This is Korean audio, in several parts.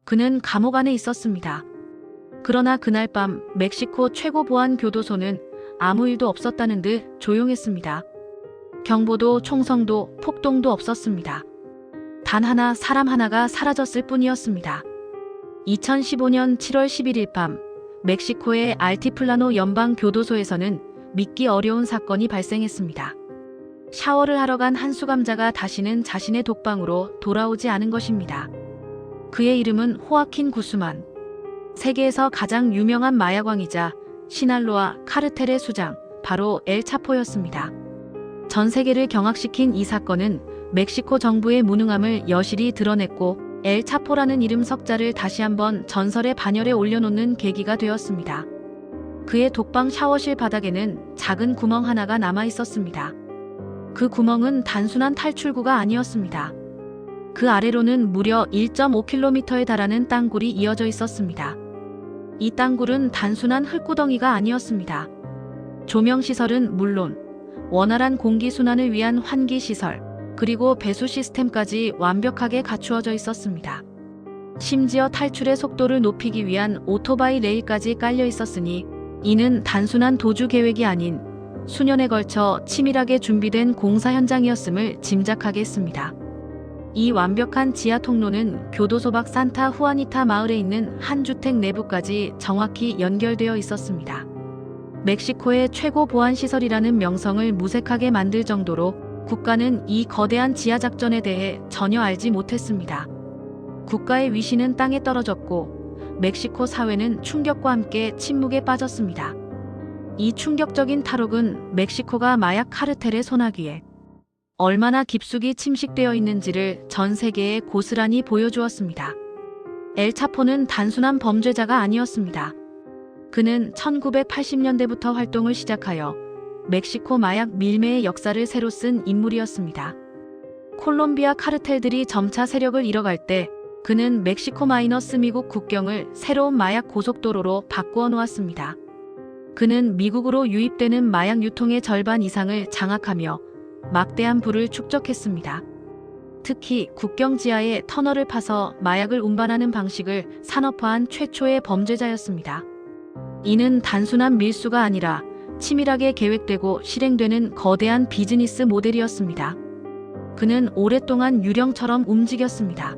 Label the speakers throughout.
Speaker 1: 그는 감옥 안에 있었습니다. 그러나 그날 밤 멕시코 최고 보안 교도소는 아무 일도 없었다는 듯 조용했습니다. 경보도 총성도 폭동도 없었습니다. 단 하나 사람 하나가 사라졌을 뿐이었습니다. 2015년 7월 11일 밤 멕시코의 알티플라노 연방교도소에서는 믿기 어려운 사건이 발생했습니다. 샤워를 하러 간 한 수감자가 다시는 자신의 독방으로 돌아오지 않은 것입니다. 그의 이름은 호아킨 구스만. 세계에서 가장 유명한 마약왕이자 시날로아 카르텔의 수장, 바로 엘 차포였습니다. 전 세계를 경악시킨 이 사건은 멕시코 정부의 무능함을 여실히 드러냈고 엘 차포라는 이름 석자를 다시 한번 전설의 반열에 올려놓는 계기가 되었습니다. 그의 독방 샤워실 바닥에는 작은 구멍 하나가 남아 있었습니다. 그 구멍은 단순한 탈출구가 아니었습니다. 그 아래로는 무려 1.5km에 달하는 땅굴이 이어져 있었습니다. 이 땅굴은 단순한 흙구덩이가 아니었습니다. 조명시설은 물론 원활한 공기순환을 위한 환기시설, 그리고 배수 시스템까지 완벽하게 갖추어져 있었습니다. 심지어 탈출의 속도를 높이기 위한 오토바이 레일까지 깔려 있었으니 이는 단순한 도주 계획이 아닌 수년에 걸쳐 치밀하게 준비된 공사 현장이었음을 짐작하게 했습니다. 이 완벽한 지하 통로는 교도소 밖 산타 후아니타 마을에 있는 한 주택 내부까지 정확히 연결되어 있었습니다. 멕시코의 최고 보안 시설이라는 명성을 무색하게 만들 정도로 국가는 이 거대한 지하 작전에 대해 전혀 알지 못했습니다. 국가의 위신은 땅에 떨어졌고 멕시코 사회는 충격과 함께 침묵에 빠졌습니다. 이 충격적인 탈옥은 멕시코가 마약 카르텔의 소나기에 얼마나 깊숙이 침식되어 있는지를 전 세계에 고스란히 보여주었습니다. 엘 차포는 단순한 범죄자가 아니었습니다. 그는 1980년대부터 활동을 시작하여 멕시코 마약 밀매의 역사를 새로 쓴 인물이었습니다. 콜롬비아 카르텔들이 점차 세력을 잃어갈 때 그는 멕시코 마이너스 미국 국경을 새로운 마약 고속도로로 바꾸어 놓았습니다. 그는 미국으로 유입되는 마약 유통의 절반 이상을 장악하며 막대한 부를 축적했습니다. 특히 국경 지하에 터널을 파서 마약을 운반하는 방식을 산업화한 최초의 범죄자였습니다. 이는 단순한 밀수가 아니라 치밀하게 계획되고 실행되는 거대한 비즈니스 모델이었습니다. 그는 오랫동안 유령처럼 움직였습니다.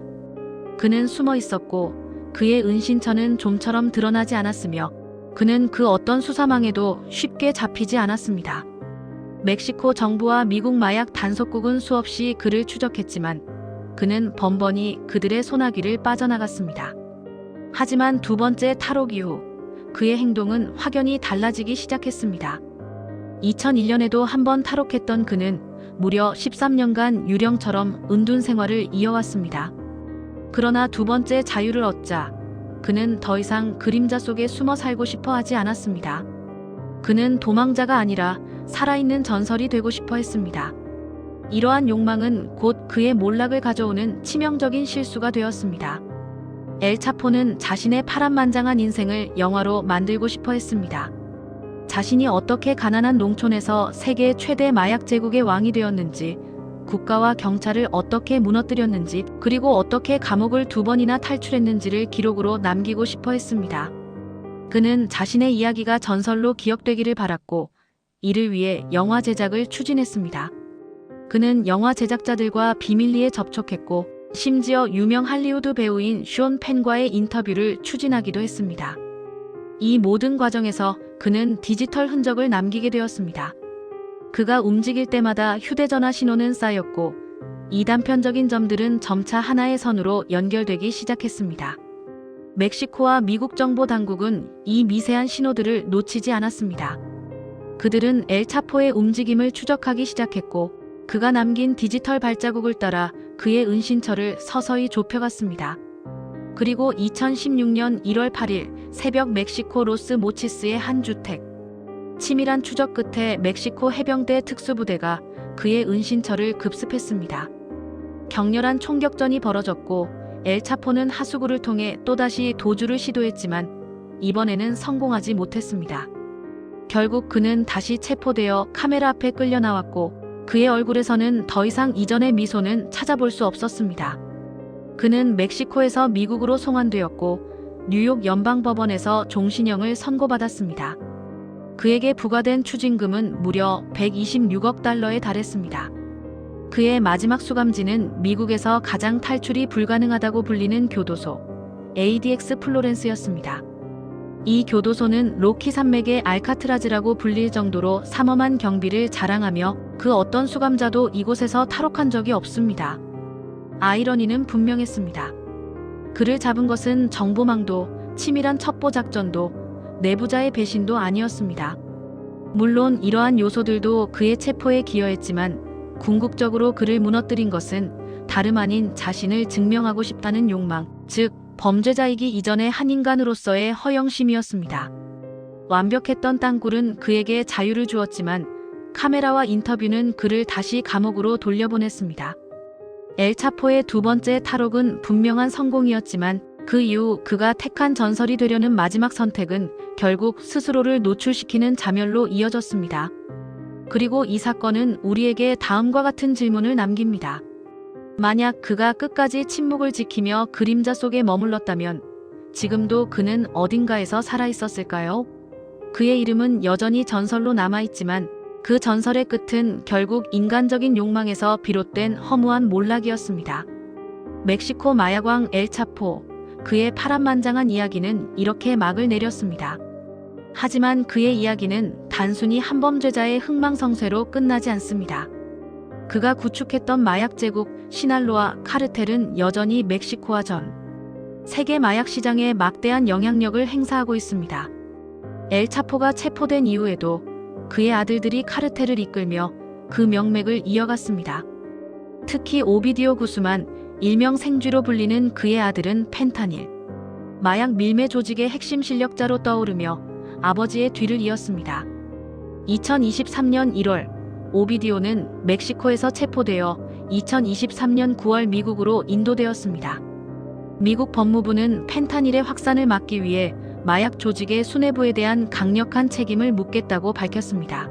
Speaker 1: 그는 숨어 있었고 그의 은신처는 좀처럼 드러나지 않았으며 그는 그 어떤 수사망에도 쉽게 잡히지 않았습니다. 멕시코 정부와 미국 마약 단속국은 수없이 그를 추적했지만 그는 번번이 그들의 소나기를 빠져나갔습니다. 하지만 두 번째 탈옥 이후 그의 행동은 확연히 달라지기 시작했습니다. 2001년에도 한 번 탈옥했던 그는 무려 13년간 유령처럼 은둔 생활을 이어왔습니다. 그러나 두 번째 자유를 얻자 그는 더 이상 그림자 속에 숨어 살고 싶어 하지 않았습니다. 그는 도망자가 아니라 살아있는 전설이 되고 싶어 했습니다. 이러한 욕망은 곧 그의 몰락을 가져오는 치명적인 실수가 되었습니다. 엘 차포는 자신의 파란만장한 인생을 영화로 만들고 싶어 했습니다. 자신이 어떻게 가난한 농촌에서 세계 최대 마약 제국의 왕이 되었는지, 국가와 경찰을 어떻게 무너뜨렸는지, 그리고 어떻게 감옥을 2번이나 탈출했는지를 기록으로 남기고 싶어 했습니다. 그는 자신의 이야기가 전설로 기억되기를 바랐고 이를 위해 영화 제작을 추진했습니다. 그는 영화 제작자들과 비밀리에 접촉했고 심지어 유명 할리우드 배우인 숀 펜과의 인터뷰를 추진하기도 했습니다. 이 모든 과정에서 그는 디지털 흔적을 남기게 되었습니다. 그가 움직일 때마다 휴대전화 신호는 쌓였고 이 단편적인 점들은 점차 하나의 선으로 연결되기 시작했습니다. 멕시코와 미국 정보 당국은 이 미세한 신호들을 놓치지 않았습니다. 그들은 엘 차포의 움직임을 추적하기 시작했고 그가 남긴 디지털 발자국을 따라 그의 은신처를 서서히 좁혀갔습니다. 그리고 2016년 1월 8일 새벽 멕시코 로스 모치스의 한 주택. 치밀한 추적 끝에 멕시코 해병대 특수부대가 그의 은신처를 급습했습니다. 격렬한 총격전이 벌어졌고 엘 차포는 하수구를 통해 또다시 도주를 시도했지만 이번에는 성공하지 못했습니다. 결국 그는 다시 체포되어 카메라 앞에 끌려 나왔고 그의 얼굴에서는 더 이상 이전의 미소는 찾아볼 수 없었습니다. 그는 멕시코에서 미국으로 송환되었고 뉴욕 연방법원에서 종신형을 선고받았습니다. 그에게 부과된 추징금은 무려 126억 달러에 달했습니다. 그의 마지막 수감지는 미국에서 가장 탈출이 불가능하다고 불리는 교도소 ADX 플로렌스였습니다. 이 교도소는 로키 산맥의 알카트라즈라고 불릴 정도로 삼엄한 경비를 자랑하며 그 어떤 수감자도 이곳에서 탈옥한 적이 없습니다. 아이러니는 분명했습니다. 그를 잡은 것은 정보망도, 치밀한 첩보 작전도, 내부자의 배신도 아니었습니다. 물론 이러한 요소들도 그의 체포에 기여했지만 궁극적으로 그를 무너뜨린 것은 다름 아닌 자신을 증명하고 싶다는 욕망, 즉 범죄자이기 이전의 한 인간으로서의 허영심이었습니다. 완벽했던 땅굴은 그에게 자유를 주었지만 카메라와 인터뷰는 그를 다시 감옥으로 돌려보냈습니다. 엘차포의 두 번째 탈옥은 분명한 성공이었지만 그 이후 그가 택한 전설이 되려는 마지막 선택은 결국 스스로를 노출시키는 자멸로 이어졌습니다. 그리고 이 사건은 우리에게 다음과 같은 질문을 남깁니다. 만약 그가 끝까지 침묵을 지키며 그림자 속에 머물렀다면 지금도 그는 어딘가에서 살아있었을까요? 그의 이름은 여전히 전설로 남아있지만 그 전설의 끝은 결국 인간적인 욕망에서 비롯된 허무한 몰락이었습니다. 멕시코 마약왕 엘차포, 그의 파란만장한 이야기는 이렇게 막을 내렸습니다. 하지만 그의 이야기는 단순히 한 범죄자의 흥망성쇠로 끝나지 않습니다. 그가 구축했던 마약 제국 시날로아 카르텔은 여전히 멕시코와 전 세계 마약 시장에 막대한 영향력을 행사하고 있습니다. 엘차포가 체포된 이후에도 그의 아들들이 카르텔을 이끌며 그 명맥을 이어갔습니다. 특히 오비디오 구스만, 일명 생쥐로 불리는 그의 아들은 펜타닐, 마약 밀매 조직의 핵심 실력자로 떠오르며 아버지의 뒤를 이었습니다. 2023년 1월 오비디오는 멕시코에서 체포되어 2023년 9월 미국으로 인도되었습니다. 미국 법무부는 펜타닐의 확산을 막기 위해 마약 조직의 수뇌부에 대한 강력한 책임을 묻겠다고 밝혔습니다.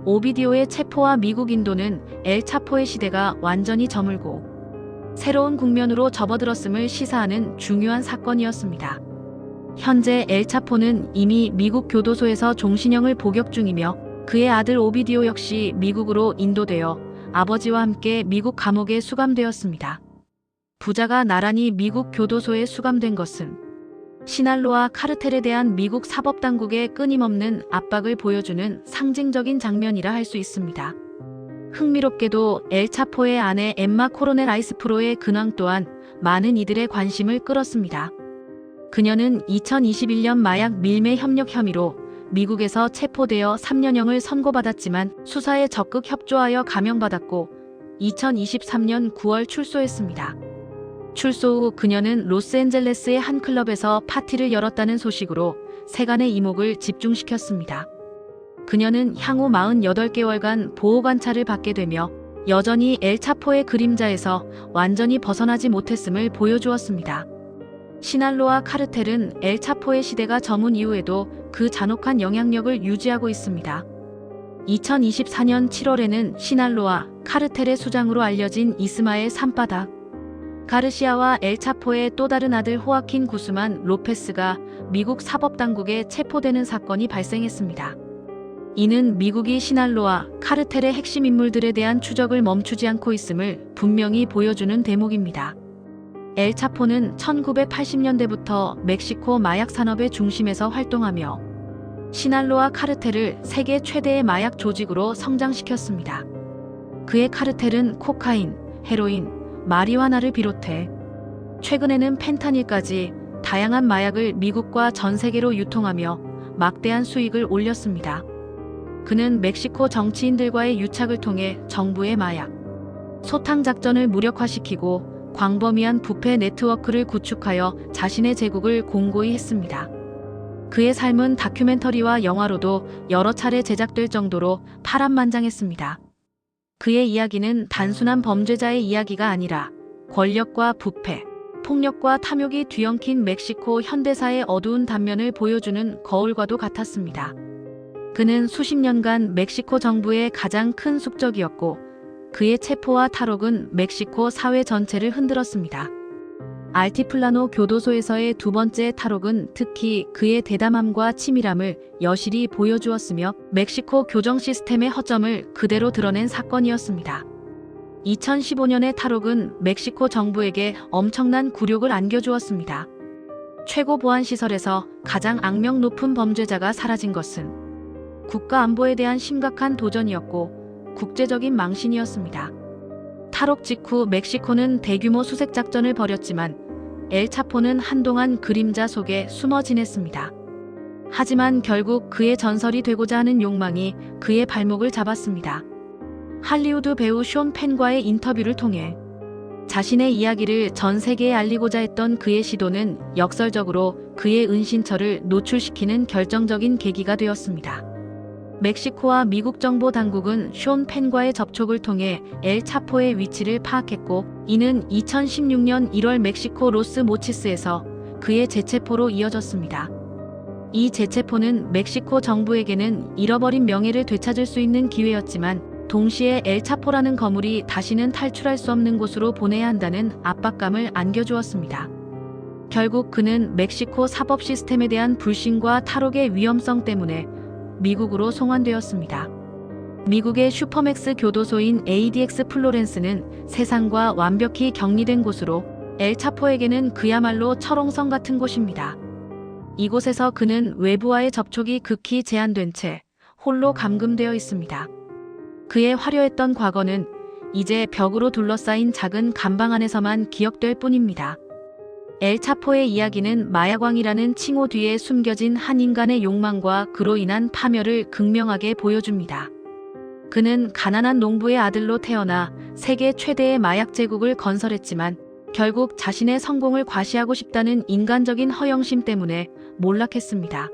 Speaker 1: 오비디오의 체포와 미국 인도는 엘차포의 시대가 완전히 저물고 새로운 국면으로 접어들었음을 시사하는 중요한 사건이었습니다. 현재 엘차포는 이미 미국 교도소에서 종신형을 복역 중이며 그의 아들 오비디오 역시 미국으로 인도되어 아버지와 함께 미국 감옥에 수감되었습니다. 부자가 나란히 미국 교도소에 수감된 것은 시날로와 카르텔에 대한 미국 사법당국의 끊임없는 압박을 보여주는 상징적인 장면이라 할 수 있습니다. 흥미롭게도 엘차포의 아내 엠마 코로넬 아이스프로의 근황 또한 많은 이들의 관심을 끌었습니다. 그녀는 2021년 마약 밀매 협력 혐의로 미국에서 체포되어 3년형을 선고받았지만 수사에 적극 협조하여 감형받았고 2023년 9월 출소했습니다. 출소 후 그녀는 로스앤젤레스의 한 클럽에서 파티를 열었다는 소식으로 세간의 이목을 집중시켰습니다. 그녀는 향후 48개월간 보호관찰을 받게 되며 여전히 엘차포의 그림자에서 완전히 벗어나지 못했음을 보여주었습니다. 시날로와 카르텔은 엘차포의 시대가 저문 이후에도 그 잔혹한 영향력을 유지하고 있습니다. 2024년 7월에는 시날로와 카르텔의 수장으로 알려진 이스마엘 산바닥 가르시아와 엘차포의 또 다른 아들 호아킨 구스만 로페스가 미국 사법당국에 체포되는 사건이 발생했습니다. 이는 미국이 시날로와 카르텔의 핵심 인물들에 대한 추적을 멈추지 않고 있음을 분명히 보여주는 대목입니다. 엘차포는 1980년대부터 멕시코 마약 산업의 중심에서 활동하며 시날로와 카르텔을 세계 최대의 마약 조직으로 성장시켰습니다. 그의 카르텔은 코카인, 헤로인, 마리화나를 비롯해 최근에는 펜타닐까지 다양한 마약을 미국과 전 세계로 유통하며 막대한 수익을 올렸습니다. 그는 멕시코 정치인들과의 유착을 통해 정부의 마약 소탕 작전을 무력화시키고 광범위한 부패 네트워크를 구축하여 자신의 제국을 공고히 했습니다. 그의 삶은 다큐멘터리와 영화로도 여러 차례 제작될 정도로 파란만장했습니다. 그의 이야기는 단순한 범죄자의 이야기가 아니라 권력과 부패, 폭력과 탐욕이 뒤엉킨 멕시코 현대사의 어두운 단면을 보여주는 거울과도 같았습니다. 그는 수십 년간 멕시코 정부의 가장 큰 숙적이었고 그의 체포와 탈옥은 멕시코 사회 전체를 흔들었습니다. 알티플라노 교도소에서의 두 번째 탈옥은 특히 그의 대담함과 치밀함을 여실히 보여주었으며 멕시코 교정 시스템의 허점을 그대로 드러낸 사건이었습니다. 2015년의 탈옥은 멕시코 정부에게 엄청난 굴욕을 안겨주었습니다. 최고 보안시설에서 가장 악명 높은 범죄자가 사라진 것은 국가 안보에 대한 심각한 도전이었고 국제적인 망신이었습니다. 탈옥 직후 멕시코는 대규모 수색 작전을 벌였지만 엘 차포는 한동안 그림자 속에 숨어 지냈습니다. 하지만 결국 그의 전설이 되고자 하는 욕망이 그의 발목을 잡았습니다. 할리우드 배우 숀 펜과의 인터뷰를 통해 자신의 이야기를 전 세계에 알리고자 했던 그의 시도는 역설적으로 그의 은신처를 노출시키는 결정적인 계기가 되었습니다. 멕시코와 미국 정보 당국은 숀 펜과의 접촉을 통해 엘 차포의 위치를 파악했고, 이는 2016년 1월 멕시코 로스 모치스에서 그의 재체포로 이어졌습니다. 이 재체포는 멕시코 정부에게는 잃어버린 명예를 되찾을 수 있는 기회였지만, 동시에 엘 차포라는 거물이 다시는 탈출할 수 없는 곳으로 보내야 한다는 압박감을 안겨주었습니다. 결국 그는 멕시코 사법 시스템에 대한 불신과 탈옥의 위험성 때문에 미국으로 송환되었습니다. 미국의 슈퍼맥스 교도소인 ADX 플로렌스는 세상과 완벽히 격리된 곳으로, 엘 차포에게는 그야말로 철옹성 같은 곳입니다. 이곳에서 그는 외부와의 접촉이 극히 제한된 채 홀로 감금되어 있습니다. 그의 화려했던 과거는 이제 벽으로 둘러싸인 작은 감방 안에서만 기억될 뿐입니다. 엘 차포의 이야기는 마약왕이라는 칭호 뒤에 숨겨진 한 인간의 욕망과 그로 인한 파멸을 극명하게 보여줍니다. 그는 가난한 농부의 아들로 태어나 세계 최대의 마약 제국을 건설했지만 결국 자신의 성공을 과시하고 싶다는 인간적인 허영심 때문에 몰락했습니다.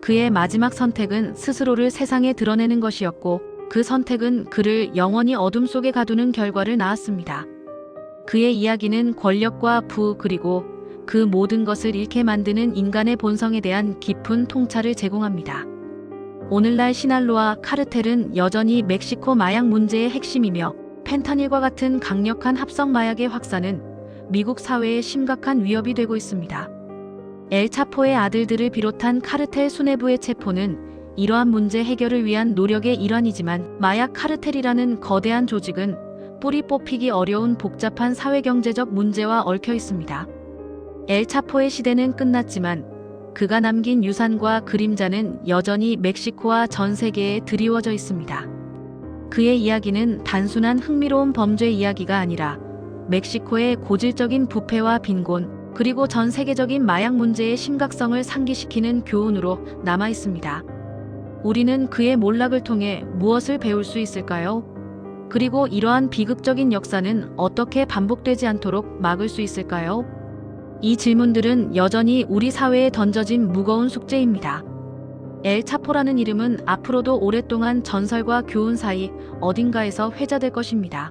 Speaker 1: 그의 마지막 선택은 스스로를 세상에 드러내는 것이었고, 그 선택은 그를 영원히 어둠 속에 가두는 결과를 낳았습니다. 그의 이야기는 권력과 부, 그리고 그 모든 것을 잃게 만드는 인간의 본성에 대한 깊은 통찰을 제공합니다. 오늘날 시날로와 카르텔은 여전히 멕시코 마약 문제의 핵심이며, 펜타닐과 같은 강력한 합성 마약의 확산은 미국 사회에 심각한 위협이 되고 있습니다. 엘 차포의 아들들을 비롯한 카르텔 수뇌부의 체포는 이러한 문제 해결을 위한 노력의 일환이지만, 마약 카르텔이라는 거대한 조직은 뿌리 뽑히기 어려운 복잡한 사회경제적 문제와 얽혀 있습니다. 엘 차포의 시대는 끝났지만 그가 남긴 유산과 그림자는 여전히 멕시코와 전 세계에 드리워져 있습니다. 그의 이야기는 단순한 흥미로운 범죄 이야기가 아니라 멕시코의 고질적인 부패와 빈곤, 그리고 전 세계적인 마약 문제의 심각성을 상기시키는 교훈으로 남아 있습니다. 우리는 그의 몰락을 통해 무엇을 배울 수 있을까요? 그리고 이러한 비극적인 역사는 어떻게 반복되지 않도록 막을 수 있을까요? 이 질문들은 여전히 우리 사회에 던져진 무거운 숙제입니다. 엘 차포라는 이름은 앞으로도 오랫동안 전설과 교훈 사이 어딘가에서 회자될 것입니다.